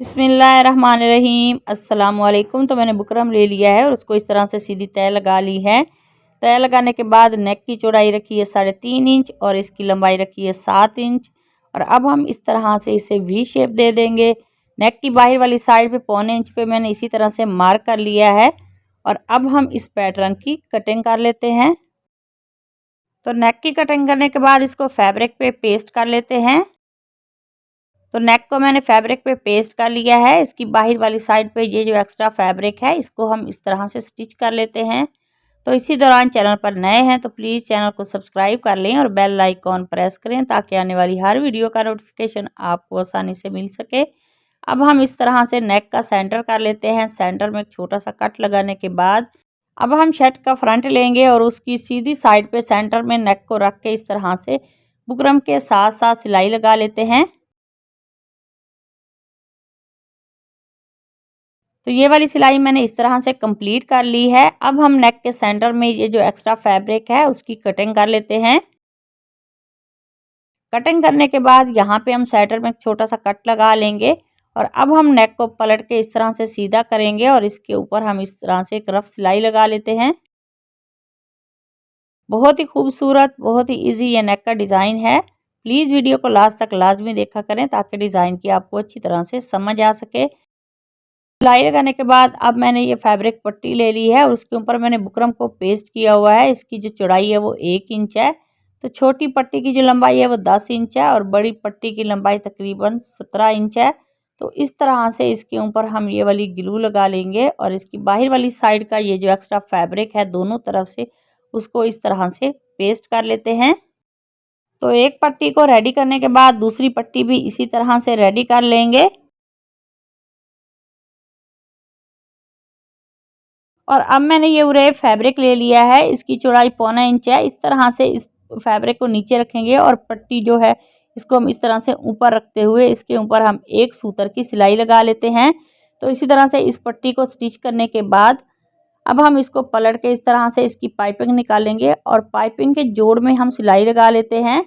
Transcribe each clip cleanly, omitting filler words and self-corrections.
बिस्मिल्लाहिर्रहमानिर्रहीम अस्सलामुअलैकुम। तो मैंने बुकरम ले लिया है और उसको इस तरह से सीधी तय लगा ली है। तय लगाने के बाद नेक की चौड़ाई रखी है 3.5 इंच और इसकी लंबाई रखी है 7 इंच। और अब हम इस तरह से इसे वी शेप दे देंगे। नेक की बाहर वाली साइड पे 1.25 इंच पे मैंने इसी तरह से मार्क कर लिया है। और अब हम इस पैटर्न की कटिंग कर लेते हैं। तो नेक की कटिंग करने के बाद इसको फैब्रिक पे पेस्ट कर लेते हैं। तो नेक को मैंने फैब्रिक पे पेस्ट कर लिया है। इसकी बाहर वाली साइड पे ये जो एक्स्ट्रा फैब्रिक है इसको हम इस तरह से स्टिच कर लेते हैं। तो इसी दौरान चैनल पर नए हैं तो प्लीज़ चैनल को सब्सक्राइब कर लें और बेल आइकॉन प्रेस करें ताकि आने वाली हर वीडियो का नोटिफिकेशन आपको आसानी से मिल सके। अब हम इस तरह से नेक का सेंटर कर लेते हैं। सेंटर में एक छोटा सा कट लगाने के बाद अब हम शर्ट का फ्रंट लेंगे और उसकी सीधी साइड पे सेंटर में नेक को रख के इस तरह से बुकरम के साथ साथ सिलाई लगा लेते हैं। तो ये वाली सिलाई मैंने इस तरह से कंप्लीट कर ली है। अब हम नेक के सेंटर में ये जो एक्स्ट्रा फैब्रिक है उसकी कटिंग कर लेते हैं। कटिंग करने के बाद यहाँ पे हम सेंटर में एक छोटा सा कट लगा लेंगे और अब हम नेक को पलट के इस तरह से सीधा करेंगे और इसके ऊपर हम इस तरह से एक रफ सिलाई लगा लेते हैं। बहुत ही खूबसूरत, बहुत ही ईजी ये नेक का डिज़ाइन है। प्लीज़ वीडियो को लास्ट तक लाजमी देखा करें ताकि डिज़ाइन की आपको अच्छी तरह से समझ आ सके। सिलाई लगाने के बाद अब मैंने ये फैब्रिक पट्टी ले ली है और उसके ऊपर मैंने बुकरम को पेस्ट किया हुआ है। इसकी जो चौड़ाई है वो 1 इंच है। तो छोटी पट्टी की जो लंबाई है वो 10 इंच है और बड़ी पट्टी की लंबाई तकरीबन 17 इंच है। तो इस तरह से इसके ऊपर हम ये वाली ग्लू लगा लेंगे और इसकी बाहर वाली साइड का ये जो एक्स्ट्रा फैब्रिक है दोनों तरफ से उसको इस तरह से पेस्ट कर लेते हैं। तो एक पट्टी को रेडी करने के बाद दूसरी पट्टी भी इसी तरह से रेडी कर लेंगे। और अब मैंने ये उरे फैब्रिक ले लिया है। इसकी चौड़ाई 1.25 इंच है। इस तरह से इस फैब्रिक को नीचे रखेंगे और पट्टी जो है इसको हम इस तरह से ऊपर रखते हुए इसके ऊपर हम एक सूतर की सिलाई लगा लेते हैं। तो इसी तरह से इस पट्टी को स्टिच करने के बाद अब हम इसको पलट के इस तरह से इसकी पाइपिंग निकालेंगे और पाइपिंग के जोड़ में हम सिलाई लगा लेते हैं।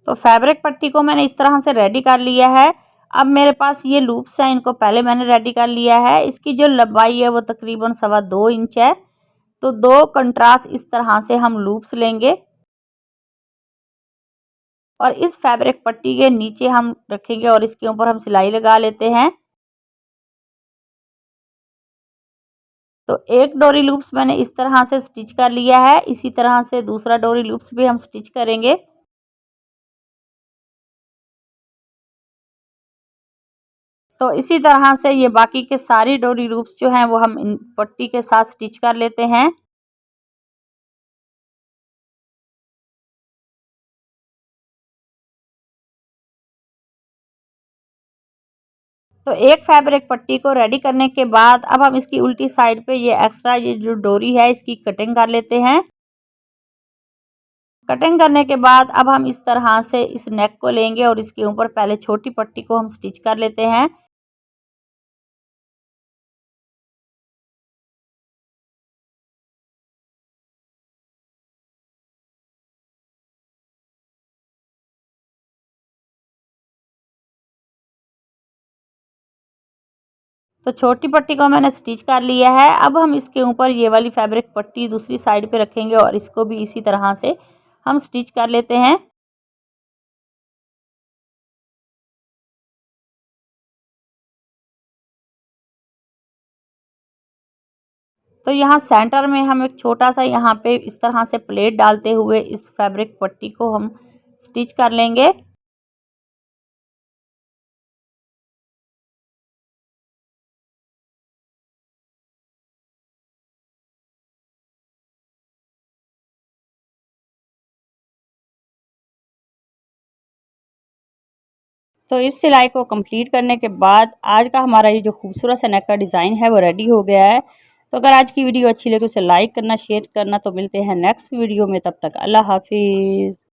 तो फैब्रिक पट्टी को मैंने इस तरह से रेडी कर लिया है। अब मेरे पास ये लूप्स हैं, इनको पहले मैंने रेडी कर लिया है। इसकी जो लंबाई है वो तकरीबन 2.25 इंच है। तो 2 कंट्रास्ट इस तरह से हम लूप्स लेंगे और इस फैब्रिक पट्टी के नीचे हम रखेंगे और इसके ऊपर हम सिलाई लगा लेते हैं। तो एक डोरी लूप्स मैंने इस तरह से स्टिच कर लिया है। इसी तरह से दूसरा डोरी लूप्स भी हम स्टिच करेंगे। तो इसी तरह से ये बाकी के सारी डोरी लूप्स जो हैं वो हम इन पट्टी के साथ स्टिच कर लेते हैं। तो एक फैब्रिक पट्टी को रेडी करने के बाद अब हम इसकी उल्टी साइड पे ये एक्स्ट्रा ये जो डोरी है इसकी कटिंग कर लेते हैं। कटिंग करने के बाद अब हम इस तरह से इस नेक को लेंगे और इसके ऊपर पहले छोटी पट्टी को हम स्टिच कर लेते हैं। तो छोटी पट्टी को मैंने स्टिच कर लिया है। अब हम इसके ऊपर ये वाली फैब्रिक पट्टी दूसरी साइड पे रखेंगे और इसको भी इसी तरह से हम स्टिच कर लेते हैं। तो यहाँ सेंटर में हम एक छोटा सा यहाँ पे इस तरह से प्लेट डालते हुए इस फैब्रिक पट्टी को हम स्टिच कर लेंगे। तो इस सिलाई को कंप्लीट करने के बाद आज का हमारा ये जो खूबसूरत सा नेक का डिज़ाइन है वो रेडी हो गया है। तो अगर आज की वीडियो अच्छी लगे तो उसे लाइक करना, शेयर करना। तो मिलते हैं नेक्स्ट वीडियो में, तब तक अल्लाह हाफिज़।